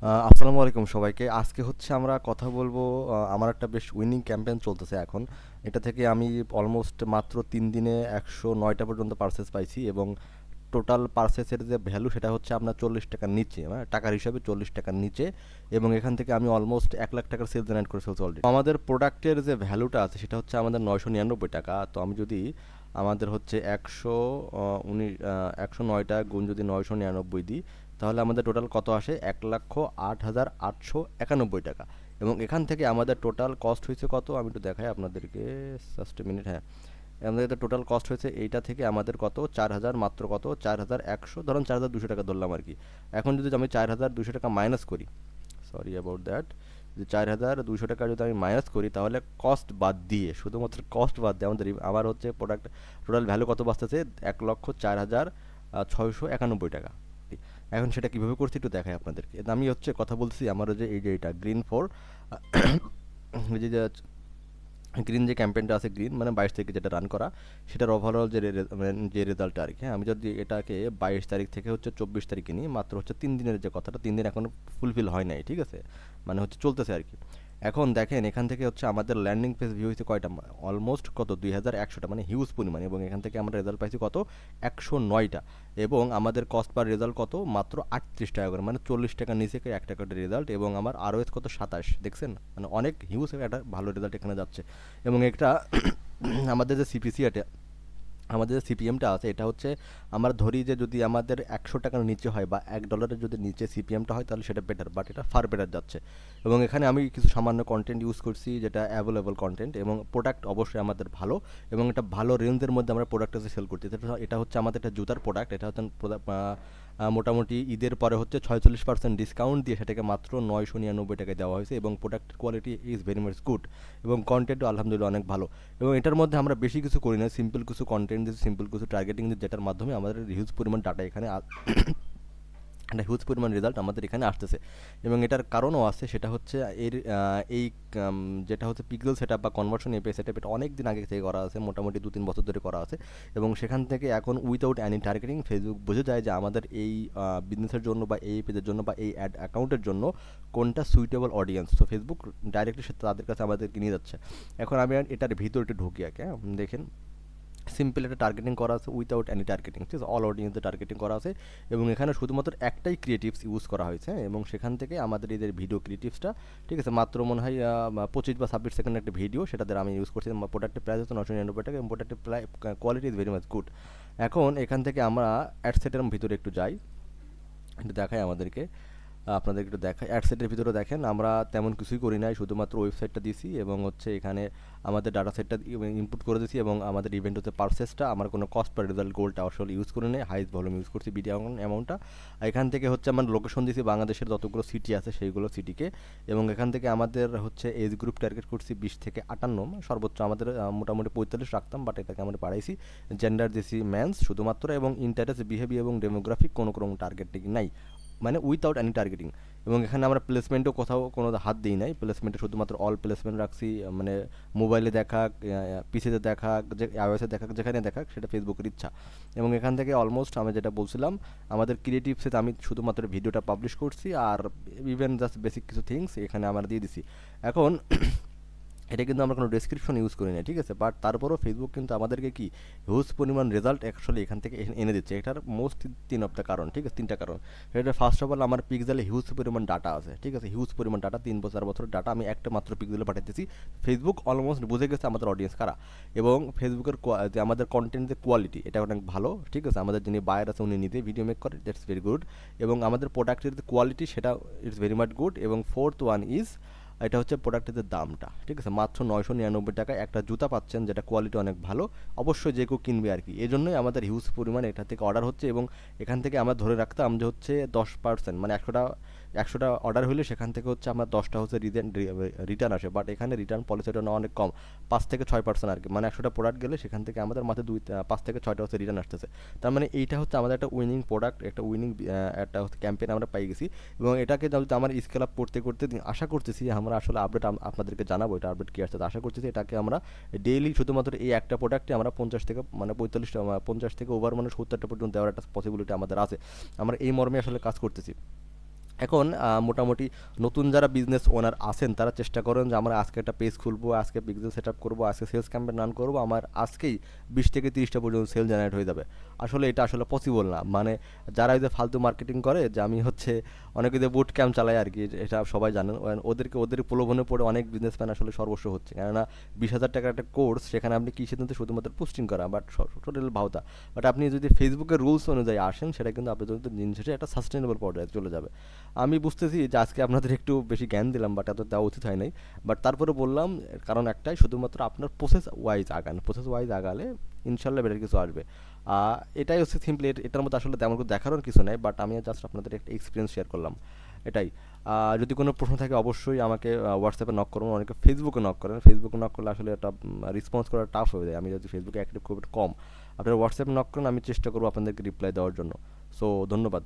আসসালামু আলাইকুম সবাইকে। আজকে হচ্ছে আমরা কথা বলবো। আমার একটা বেশ উইনিং ক্যাম্পেইন চলতেছে এখন। এটা থেকে আমি অলমোস্ট মাত্র 3 দিনে 109টা পর্যন্ত পারচেজ পাইছি এবং টোটাল পারচেজের যে ভ্যালু সেটা হচ্ছে আপনার 40 টাকার নিচে, মানে টাকার হিসাবে 40 টাকার নিচে। এবং এখান থেকে আমি অলমোস্ট 1 লাখ টাকার সেল জেনারেট করে ফেলছি অলরেডি। আমাদের প্রোডাক্টের যে ভ্যালুটা আছে সেটা হচ্ছে আমাদের 999 টাকা। তো আমি যদি আমাদের হচ্ছে 109টা গুণ যদি 999 দিই, তাহলে আমাদের টোটাল কত আসে? 1,08,891 টাকা। এবং এখান থেকে আমাদের টোটাল কস্ট হয়েছে কত, আমি একটু দেখাই আপনাদেরকে। জাস্ট মিনিট, হ্যাঁ। আমাদের টোটাল কস্ট হয়েছে এইটা থেকে আমাদের কত, 4,000, মাত্র কত, 4,100, ধরুন 4,200 টাকা ধরলাম আর কি। এখন যদি আমি 4,200 টাকা মাইনাস করি, সরি অ্যাবাউট দ্যাট, যে 4,200 টাকা যদি আমি মাইনাস করি, তাহলে কস্ট বাদ দিয়ে, শুধুমাত্র কস্ট বাদ দিয়ে আমার হচ্ছে প্রোডাক্ট টোটাল ভ্যালু কত বাঁচতেছে? 1,04,691 টাকা। এখন সেটা কীভাবে করছি একটু দেখাই আপনাদেরকে। আমি হচ্ছে কথা বলছি আমার যে এই যে এটা গ্রিন ফোর, যে গ্রিন যে ক্যাম্পেইনটা আছে, গ্রিন মানে 22 তারিখে যেটা রান করা, সেটার ওভারঅল মানে যে রেজাল্টটা আর কি। হ্যাঁ, আমি যদি এটাকে 22 তারিখ থেকে হচ্ছে 24 তারিখে নিই, মাত্র হচ্ছে 3 দিনের যে কথাটা, 3 দিন এখনো ফুলফিল হয় নাই, ঠিক আছে, মানে হচ্ছে চলতেছে আর কি। এখন দেখেন এখান থেকে হচ্ছে আমাদের ল্যান্ডিং পেজ ভিউ হয়েছে কয়টা, অলমোস্ট কত, 2,100টা, মানে হিউজ পরিমাণ। এবং এখান থেকে আমরা রেজাল্ট পাইছি কত, 109টা। এবং আমাদের কস্ট পার রেজাল্ট কত, মাত্র 38 টাকা করে, মানে 40 টাকার নিচে 1 টাকার রেজাল্ট। এবং আমার আরওএস কত, 27, দেখছেন, মানে অনেক হিউজ একটা ভালো রেজাল্ট এখানে যাচ্ছে। এবং একটা আমাদের যে সিপিসি এটা, আমাদের যে সিপিএমটা আছে, এটা হচ্ছে আমরা ধরি যে যদি আমাদের 100 টাকার নিচে হয় বা $1 যদি নিচে সিপিএমটা হয়, তাহলে সেটা বেটার, বাট এটা ফার বেটার যাচ্ছে। এবং এখানে আমি কিছু সামান্য কন্টেন্ট ইউজ করছি, যেটা অ্যাভেলেবল কন্টেন্ট, এবং প্রোডাক্ট অবশ্যই আমাদের ভালো। এবং এটা ভালো রেঞ্জের মধ্যে আমরা প্রোডাক্টটা সেল করছি। এটা হচ্ছে আমাদের একটা জুতার প্রোডাক্ট। এটা হচ্ছে মোটামুটি ঈদের পরে হচ্ছে 46% ডিসকাউন্ট দিয়ে সেটাকে মাত্র 999 টাকায় দেওয়া হয়েছে। এবং প্রোডাক্টের quality is very much good, এবং কন্টেন্টও আলহামদুলিল্লাহ অনেক ভালো। এবং এটার মধ্যে আমরা বেশি কিছু করি না, সিম্পল কিছু কন্টেন্ট দিচ্ছি, সিম্পল কিছু টার্গেটিং দিচ্ছি, যেটার মাধ্যমে আমাদের হিউজ পরিমাণ ডাটা এখানে একটা হিউজ পরিমাণ রেজাল্ট আমাদের এখানে আসতেছে। এবং এটার কারণও আছে, সেটা হচ্ছে এই যেটা হচ্ছে পিক্সেল সেটআপ বা কনভার্সন এপিআই সেটআপ, এটা অনেক দিন আগে থেকে করা আছে, মোটামুটি 2-3 বছর ধরে করা আছে। এবং সেখান থেকে এখন উইদাউট অ্যানি টার্গেটিং ফেসবুক বুঝে যায় যে আমাদের এই বিজনেসের জন্য বা এই পেজের জন্য বা এই অ্যাড অ্যাকাউন্টের জন্য কোনটা সুইটেবল অডিয়েন্স। তো ফেসবুক ডাইরেক্টলি তাদের কাছে আমাদেরকে নিয়ে যাচ্ছে। এখন আমি আর এটার ভিতরে একটু ঢুকি আগে, হ্যাঁ, দেখেন। সিম্পল একটা টার্গেটিং করা আছে উইথাউট এনি টার্গেটিং, ঠিক আছে, অল অডিয়েন্সে টার্গেটিং করা আছে। এবং এখানে শুধুমাত্র একটাই ক্রিয়েটিভস ইউজ করা হয়েছে। এবং সেখান থেকে আমাদের এই যে ভিডিও ক্রিয়েটিভসটা, ঠিক আছে, মাত্র মনে হয় 25 বা 26 সেকেন্ড একটা ভিডিও, সেটা দ্বারা আমি ইউজ করছি। প্রোডাক্টের প্রাইস হচ্ছে 999 টাকা, এবং প্রোডাক্টের quality is very much good. এখন এখান থেকে আমরা অ্যাডসেটের ভিতরে একটু যাই, একটু দেখাই আমাদেরকে, আপনাদের একটু দেখাই। অ্যাডসেটের ভিতরে দেখেন আমরা তেমন কিছুই করি নাই, শুধুমাত্র ওয়েবসাইটটা দিছি এবং হচ্ছে এখানে আমাদের ডাটা সেটটা ইনপুট করে দিয়েছি। এবং আমাদের ইভেন্ট হচ্ছে পারচেসটা, আমার কোনো কস্ট পার রেজাল্ট গোলটা আসলে ইউজ করে নেই, হাইস্ট ভলিউম ইউজ করছি বিডি অ্যামাউন্টটা। এখান থেকে হচ্ছে আমার লোকেশন দিয়েছি বাংলাদেশের যতগুলো সিটি আছে সেইগুলো সিটিকে। এবং এখান থেকে আমাদের হচ্ছে এজ গ্রুপ টার্গেট করছি 20 থেকে 58, সর্বোচ্চ আমাদের মোটামুটি 45 রাখতাম, বাট এটাকে আমরা বাড়াইছি। জেন্ডার দিয়েছি ম্যানস শুধুমাত্র, এবং ইন্টারেস্ট, বিহেভিয়ার এবং ডেমোগ্রাফিক কোনো টার্গেটিং নাই, মানে উইথাউট এনি টার্গেটিং। এবং এখানে আমরা প্লেসমেন্টও কোথাও কোনো হাত দিই নাই, প্লেসমেন্টে শুধুমাত্র অল প্লেসমেন্ট রাখছি, মানে মোবাইলে দেখাক, পিসিতে দেখাক, যে আইওএসে দেখাক, যেখানে দেখাক, সেটা ফেসবুকের ইচ্ছা। এবং এখান থেকে অলমোস্ট আমি যেটা বলছিলাম, আমাদের ক্রিয়েটিভসে আমি শুধুমাত্র ভিডিওটা পাবলিশ করছি, আর ইভেন জাস্ট বেসিক কিছু থিংস এখানে আমরা দিয়ে দিছি। এখন এটা কিন্তু আমরা কোনো ডেসক্রিপশন ইউজ করি না, ঠিক আছে, বাট তারপরও ফেসবুক কিন্তু আমাদেরকে কি হিউজ পরিমাণ রেজাল্ট অ্যাকচুয়ালি এখান থেকে এনে দিচ্ছে। এটার মোস্ট 3 অফ দ্য কারণ, ঠিক আছে, 3টা কারণ। এটা ফার্স্ট অফ অল, আমার পিক্সেলে হিউজ পরিমাণ ডাটা আছে, ঠিক আছে, হিউজ পরিমাণ ডাটা, 3-4 বছরের ডাটা আমি একটা মাত্র পিক্সেলে পাঠাইতেছি। ফেসবুক অলমোস্ট বুঝে গেছে আমাদের অডিয়েন্স কারা। এবং ফেসবুকের যে আমাদের কন্টেন্টের কোয়ালিটি, এটা অনেক ভালো, ঠিক আছে, আমাদের যিনি বায়ার আছে উনি নিজে ভিডিও মেক করে, দ্যাটস ভেরি গুড। এবং আমাদের প্রোডাক্টের যে কোয়ালিটি, সেটা ইটস ভেরি মাচ গুড। এবং ফোর্থ ওয়ান ইজ, এটা হচ্ছে প্রোডাক্টের যে দামটা, ঠিক আছে, মাত্র 999 টাকায় একটা জুতা পাচ্ছেন, যেটা কোয়ালিটি অনেক ভালো। অবশ্যই যে কেউ কিনবে আর কি, এই জন্যই আমাদের হিউজ পরিমাণে এটা থেকে অর্ডার হচ্ছে। এবং এখান থেকে আমরা ধরে রাখতাম যে হচ্ছে 10%, মানে 100টা অর্ডার হলে সেখান থেকে হচ্ছে আমরা 10টা হচ্ছে রিটার্ন আসে, বাট এখানে রিটার্ন পলিসিটা না অনেক কম, 5 থেকে 6% আর কি। মানে 100টা প্রোডাক্ট গেলে সেখান থেকে আমাদের মাত্র 5 থেকে 6টা হচ্ছে রিটার্ন আসতেছে। তার মানে এইটা হচ্ছে আমাদের একটা উইনিং প্রোডাক্ট, একটা উইনিং একটা হচ্ছে ক্যাম্পেইন আমরা পাই গেছি। এবং এটাকে যদি আমার স্কেল আপ করতে করতে আশা করতেছি আমরা আসলে আপডেট আপনাদেরকে জানাবো, এটা আপডেট কী আসছে, আশা করতেছি এটাকে আমরা ডেইলি শুধুমাত্র এই একটা প্রোডাক্টে আমরা 50 থেকে মানে 45টা, 50 থেকে ওভার মানে 70টা পর্যন্ত দেওয়ার একটা পসিবিলিটি আমাদের আছে। আমরা এই মর্মে আসলে কাজ করতেছি। এখন মোটামুটি নতুন যারা বিজনেস ওনার আছেন তারা চেষ্টা করেন যে আমরা আজকে একটা পেজ খুলবো, আজকে বিজনেস সেট আপ করবো, আজকে সেলস ক্যাম্পেইন রান করবো, আমার আজকেই 20 থেকে 30টা পর্যন্ত সেল জেনারেট হয়ে যাবে। আসলে এটা আসলে পসিবল না। মানে যারা এই যে ফালতু মার্কেটিং করে যে আমি হচ্ছে অনেকে যে বুট ক্যাম্প চালায় আর কি, এটা সবাই জানেন। ওদের প্রলোভনে পড়ে অনেক বিজনেসম্যান আসলে সর্বস্ব হচ্ছে। কেননা 20,000 টাকার একটা কোর্স, সেখানে আপনি কী সিদ্ধান্ত শুধুমাত্র পোস্টিং করা, বাট টোটাল ভাওতা। বাট আপনি যদি ফেসবুকের রুলস অনুযায়ী আসেন, সেটা কিন্তু আপনার জন্য দিন শেষে একটা সাস্টেনেবল পর্যায়ে চলে যাবে। আমি বুঝতেছি যে আজকে আপনাদের একটু বেশি জ্ঞান দিলাম, বাট এত দেওয়া উচিত হয় নাই। বাট তারপরে বললাম, এর কারণ একটাই, শুধুমাত্র আপনার প্রসেস ওয়াইজ আগান। প্রসেস ওয়াইজ আগালে ইনশাল্লাহ বেটার কিছু আসবে। এটাই হচ্ছে সিম্পলি, এটার মধ্যে আসলে তেমন কিছু দেখারও কিছু নেই, বাট আমি জাস্ট আপনাদের একটা এক্সপিরিয়েন্স শেয়ার করলাম, এটাই। যদি কোনো প্রশ্ন থাকে অবশ্যই আমাকে হোয়াটসঅ্যাপে নক করুন, অনেকে ফেসবুকে নক করেন। ফেসবুকে নক করলে আসলে এটা রেসপন্স করা টাফ হয়ে যায়, আমি যদি ফেসবুকে অ্যাক্টিভ খুব কম। আপনারা হোয়াটসঅ্যাপে নক করুন, আমি চেষ্টা করবো আপনাদেরকে রিপ্লাই দেওয়ার জন্য। সো ধন্যবাদ।